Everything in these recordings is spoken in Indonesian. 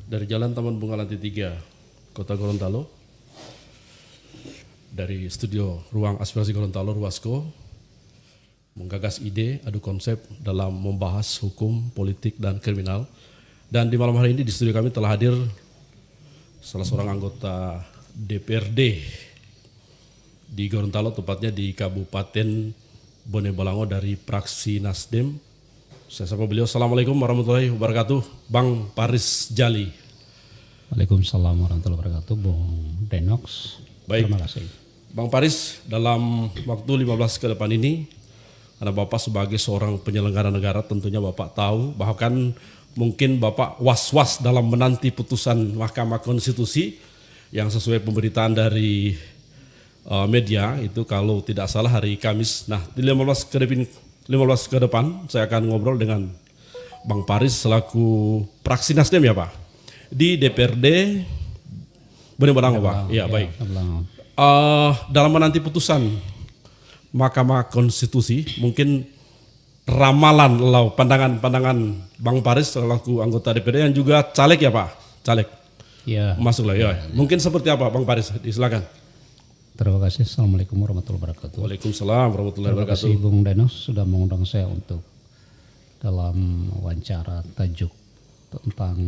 dari Jalan Taman Bunga Lantai 3, Kota Gorontalo, dari studio Ruang Aspirasi Gorontalo, Ruasko, menggagas ide adu konsep dalam membahas hukum, politik, dan kriminal. Dan di malam hari ini di studio kami telah hadir salah seorang anggota DPRD di Gorontalo, tepatnya di Kabupaten Bone Bolango dari fraksi Nasdem. Saya sapa beliau. Assalamualaikum warahmatullahi wabarakatuh, Bang Paris Jali. Waalaikumsalam warahmatullahi wabarakatuh, Bung Denox. Baik. Terima kasih. Bang Paris, dalam waktu 15 ke depan ini, karena Bapak sebagai seorang penyelenggara negara tentunya Bapak tahu, bahkan mungkin Bapak was-was dalam menanti putusan Mahkamah Konstitusi yang sesuai pemberitaan dari media itu kalau tidak salah hari Kamis. Nah, di 15 ke depan saya akan ngobrol dengan Bang Paris selaku fraksi Nasdem ya Pak di DPRD Bone Bolango Pak. Iya baik. Dalam menanti putusan Mahkamah Konstitusi, mungkin ramalan atau pandangan Bang Paris selaku anggota DPRD yang juga caleg ya Pak, caleg. Ya. Masuklah ya. Mungkin seperti apa Bang Paris? Silakan. Terima kasih. Assalamualaikum warahmatullahi wabarakatuh. Waalaikumsalam warahmatullahi Terima wabarakatuh. kasih Bung Denox sudah mengundang saya untuk dalam wawancara tajuk tentang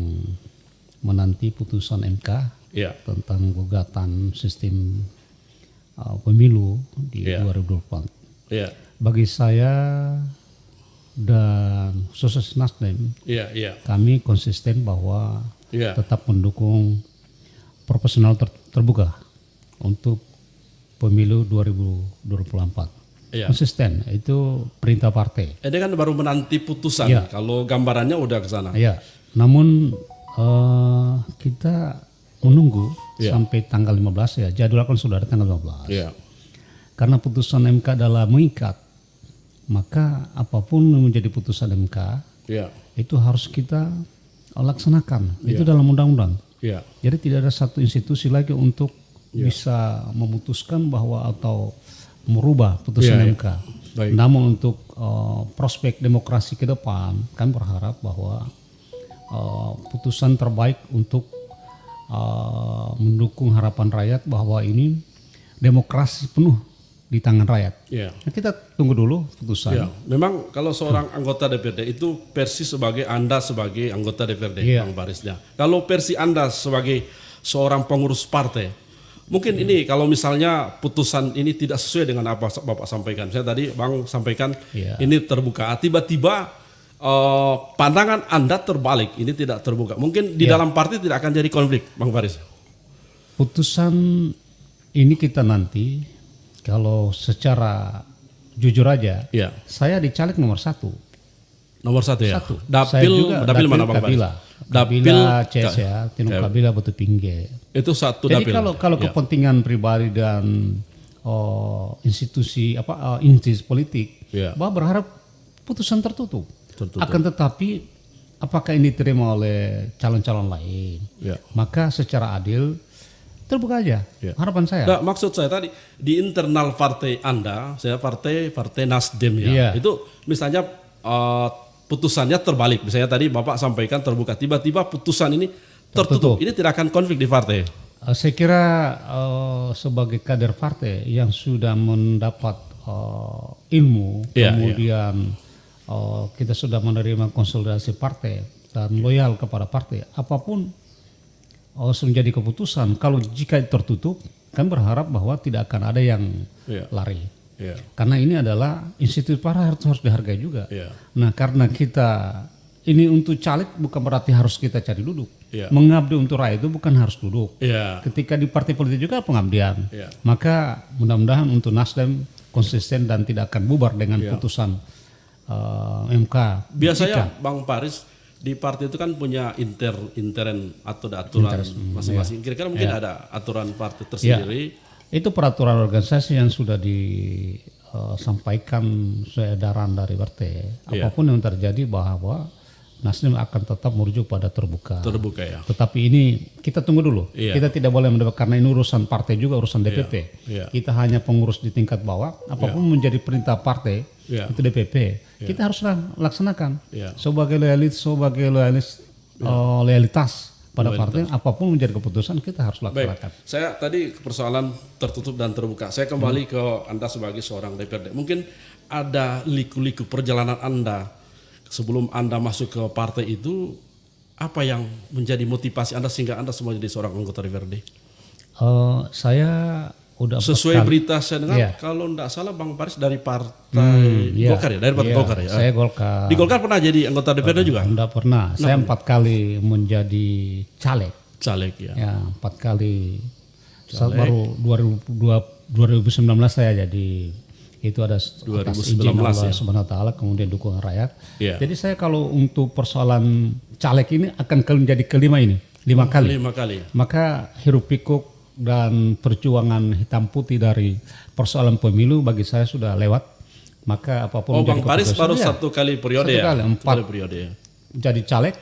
menanti putusan MK Iya. tentang gugatan sistem pemilu di Iya. 2024. Iya. Bagi saya dan khusus Nasdem, Iya. kami konsisten bahwa Iya. tetap mendukung proporsional terbuka untuk pemilu 2024. Iya. Konsisten, itu perintah partai. Ini kan baru menanti putusan. Iya. Kalau gambarannya udah ke sana. Ya, namun kita menunggu Iya. sampai tanggal 15 ya. Jadwal kan sudah ada tanggal 15. Iya. Karena putusan MK adalah mengikat, maka apapun yang menjadi putusan MK Iya. itu harus kita laksanakan. Itu dalam undang-undang. Iya. Jadi tidak ada satu institusi lagi untuk bisa memutuskan bahwa atau merubah putusan Iya, iya. MK. Baik. Namun untuk prospek demokrasi ke depan, kami berharap bahwa putusan terbaik untuk mendukung harapan rakyat bahwa ini demokrasi penuh di tangan rakyat. Iya. Nah, kita tunggu dulu putusan. Iya. Memang kalau seorang anggota DPRD itu versi sebagai Anda sebagai anggota DPRD, Iya. Bang Parisnya. Kalau versi Anda sebagai seorang pengurus partai, mungkin ini kalau misalnya putusan ini tidak sesuai dengan apa Bapak sampaikan. Saya tadi Bang sampaikan Iya. ini terbuka. Tiba-tiba pandangan Anda terbalik, ini tidak terbuka. Mungkin di dalam partai tidak akan jadi konflik, Bang Paris. Putusan ini kita nanti kalau secara jujur aja, Iya. saya di caleg nomor 1. Nomor 1 ya. Satu. Saya juga Dapil mana Bang Paris? Kabila. Kabila CS ya, Tino Kabila Batu Pingge. Itu satu Jadi dapil. kalau Ya. kepentingan pribadi dan institusi intis politik, Ya. bahwa berharap putusan tertutup. Tertutup. Akan tetapi apakah ini diterima oleh calon-calon lain? Ya. Maka secara adil terbuka aja. Ya. Harapan saya. Nah, maksud saya tadi di internal partai Anda, saya partai Nasdem ya. Iya. Itu misalnya putusannya terbalik. Misalnya tadi Bapak sampaikan terbuka, tiba-tiba putusan ini tertutup. Ini tidak akan konflik di partai. Saya kira sebagai kader partai yang sudah mendapat ilmu, Iya, kemudian kita sudah menerima konsolidasi partai dan loyal kepada partai, apapun menjadi keputusan. Kalau jika tertutup, kan berharap bahwa tidak akan ada yang Iya. lari. Iya. Karena ini adalah institusi partai harus dihargai juga. Iya. Nah, karena kita ini untuk caleg bukan berarti harus kita cari duduk. Iya. Mengabdi untuk rakyat itu bukan harus duduk. Iya. Ketika di partai politik juga pengabdian. Iya. Maka mudah-mudahan untuk Nasdem konsisten dan tidak akan bubar dengan Iya. putusan MK. Biasanya Bang Paris di partai itu kan punya intern atau ada aturan masing-masing. Kira-kira mungkin ada aturan partai tersendiri. Itu peraturan organisasi yang sudah disampaikan edaran dari partai. Apapun yang terjadi bahwa Nasdem akan tetap merujuk pada terbuka. Terbuka ya. Tetapi ini kita tunggu dulu. Iya. Kita tidak boleh mendebat karena ini urusan partai juga, urusan DPP. Iya. Kita hanya pengurus di tingkat bawah. Apapun menjadi perintah partai Iya. itu DPP. Kita harus laksanakan Iya. sebagai loyalitas pada partai, apapun menjadi keputusan kita harus laksanakan. Saya tadi persoalan tertutup dan terbuka. Saya kembali ke Anda sebagai seorang DPRD. Mungkin ada liku-liku perjalanan Anda sebelum Anda masuk ke partai itu, apa yang menjadi motivasi Anda sehingga Anda semua jadi seorang anggota DPRD? Saya udah Sesuai berita saya dengar, kalau tidak salah Bang Paris dari partai Golkar ya, dari partai Golkar ya. Saya Golkar. Di Golkar pernah jadi anggota DPRD juga? Tidak pernah. Saya 4 kali menjadi caleg. Caleg ya. Ya, 4 kali. Baru 2019 saya jadi, itu ada atas 2019 izin Allah ya. Subhanahu wa taala, kemudian dukungan rakyat. Iya. Jadi saya kalau untuk persoalan caleg ini akan menjadi kelima ini, 5 kali. 5 kali. Maka hiruk pikuk dan perjuangan hitam putih dari persoalan pemilu bagi saya sudah lewat. Maka apapun Bang menjadi Paris keputusan, baru 1 kali periode satu ya? kali, 4 kali periode ya. jadi caleg,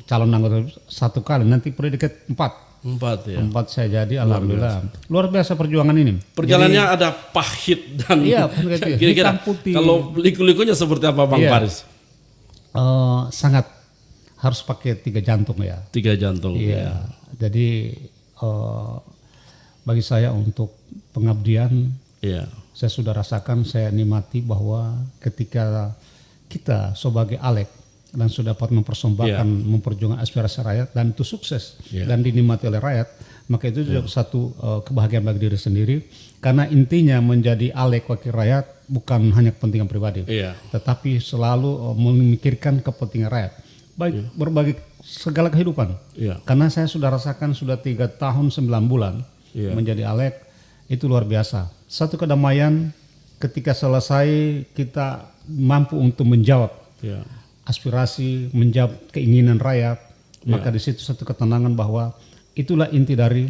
calon anggota 1 kali, nanti periode ke-4. 4 ya. 4 saya jadi, alhamdulillah. Luar biasa perjuangan ini. Perjalanannya ada pahit dan Kira-kira hitam putih. Kalau liku-likunya seperti apa Bang Paris? Sangat harus pakai 3 jantung ya. 3 jantung. Iya. Jadi bagi saya untuk pengabdian, saya sudah rasakan, saya nikmati bahwa ketika kita sebagai ALEG dan sudah dapat mempersembahkan, memperjuangkan aspirasi rakyat dan itu sukses dan dinikmati oleh rakyat, maka itu juga satu kebahagiaan bagi diri sendiri, karena intinya menjadi ALEG wakil rakyat bukan hanya kepentingan pribadi, tetapi selalu memikirkan kepentingan rakyat, baik berbagai segala kehidupan. Karena saya sudah rasakan sudah 3 tahun 9 bulan menjadi ALEG, itu luar biasa. Satu kedamaian ketika selesai kita mampu untuk menjawab aspirasi, menjawab keinginan rakyat, maka di situ satu ketenangan bahwa itulah inti dari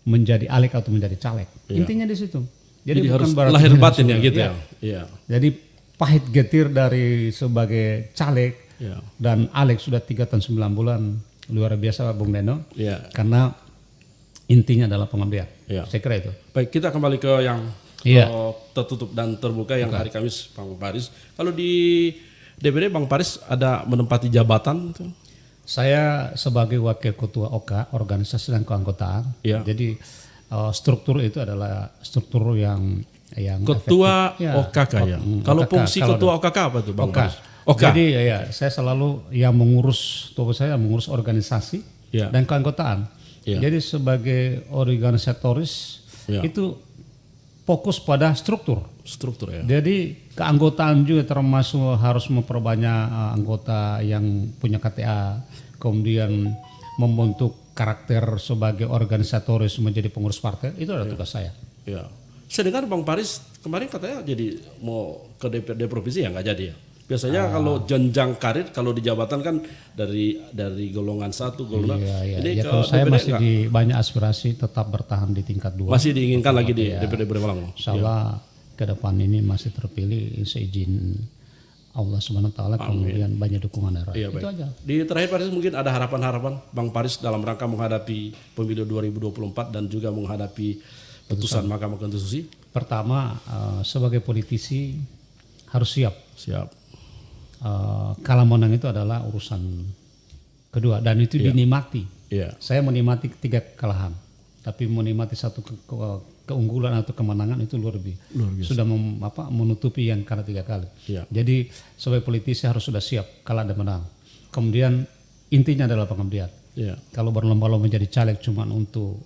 menjadi ALEG atau menjadi caleg. Intinya di situ. Jadi bukan harus lahir batin ya gitu ya. Jadi pahit getir dari sebagai caleg dan ALEG sudah 3 tahun 9 bulan, luar biasa Bung Deno. Karena intinya adalah pengabdian. Saya kira itu. Baik, kita kembali ke yang tertutup dan terbuka yang hari Kamis Bang Paris. Kalau di DPD Bang Paris ada menempati jabatan? Saya sebagai wakil ketua OK, organisasi dan keanggotaan. Jadi struktur itu adalah struktur yang ketua OKK ya. Kalau fungsi ketua OKK apa tuh Bang Paris? Jadi saya selalu yang mengurus, tubuh saya mengurus organisasi dan keanggotaan. Jadi sebagai organisatoris itu fokus pada struktur ya. Jadi keanggotaan juga termasuk harus memperbanyak anggota yang punya KTA, kemudian membentuk karakter sebagai organisatoris menjadi pengurus partai, itu adalah tugas saya. Saya dengar Bang Paris kemarin katanya jadi mau ke DPRD provinsi ya, nggak jadi ya. Biasanya kalau jenjang karir kalau di jabatan kan dari golongan 1 golongan. Ini kalau saya masih di banyak aspirasi tetap bertahan di tingkat 2. Masih diinginkan lagi di DPRD Bodewalang. Insyaallah ke depan ini masih terpilih seizin Allah Subhanahu wa taala, kemudian banyak dukungan dari rakyat. Itu aja. Di terakhir Paris mungkin ada harapan-harapan Bang Paris dalam rangka menghadapi pemilu 2024 dan juga menghadapi putusan Mahkamah Konstitusi. Pertama, sebagai politisi harus siap. Kalah menang itu adalah urusan kedua dan itu dinikmati. Saya menikmati 3 kekalahan, tapi menikmati 1 keunggulan atau kemenangan itu luar biasa. Sudah menutupi yang kalah 3 kali. Jadi sebagai politisi harus sudah siap kalah dan menang. Kemudian intinya adalah pengabdian. Kalau berlomba-lomba menjadi caleg cuma untuk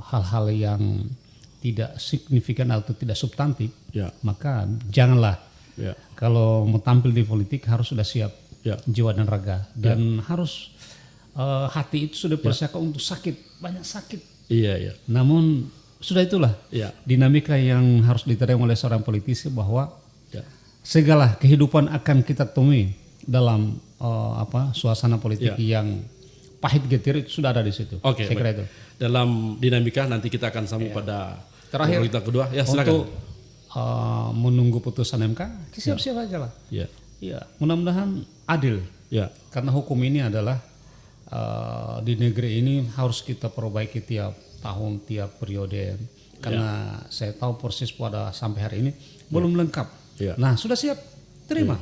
hal-hal yang tidak signifikan atau tidak substantif, maka janganlah. Kalau mau tampil di politik harus sudah siap jiwa dan raga dan harus hati itu sudah persiapkan untuk sakit, banyak sakit. Namun sudah itulah dinamika yang harus diterima oleh seorang politisi bahwa segala kehidupan akan kita temui dalam suasana politik yang pahit getir itu sudah ada di situ. Saya kira itu. Dalam dinamika nanti kita akan sambung pada terakhir berita kedua. Silakan. Untuk menunggu putusan MK, siap-siap aja lah. Mudah-mudahan adil. Karena hukum ini adalah di negeri ini harus kita perbaiki tiap tahun, tiap periode. Karena saya tahu persis pada sampai hari ini belum lengkap. Nah, sudah siap, terima.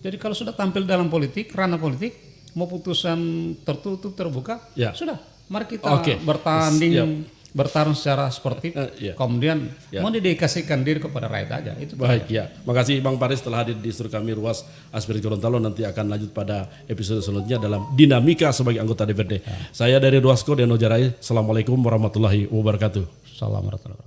Jadi kalau sudah tampil dalam politik, ranah politik, mau putusan tertutup terbuka, Ya. sudah. Mari kita Oke. bertanding, bertarung secara sportif, Ya. kemudian mendedikasikan diri kepada rakyat aja. Itu Baik ya, makasih Bang Paris telah hadir di studio kami Ruas Aspiri Gorontalo. Nanti akan lanjut pada episode selanjutnya dalam dinamika sebagai anggota DPRD. Saya dari Ruasko Deno Jarai. Assalamualaikum warahmatullahi wabarakatuh. Salam warahmatullahi wabarakatuh.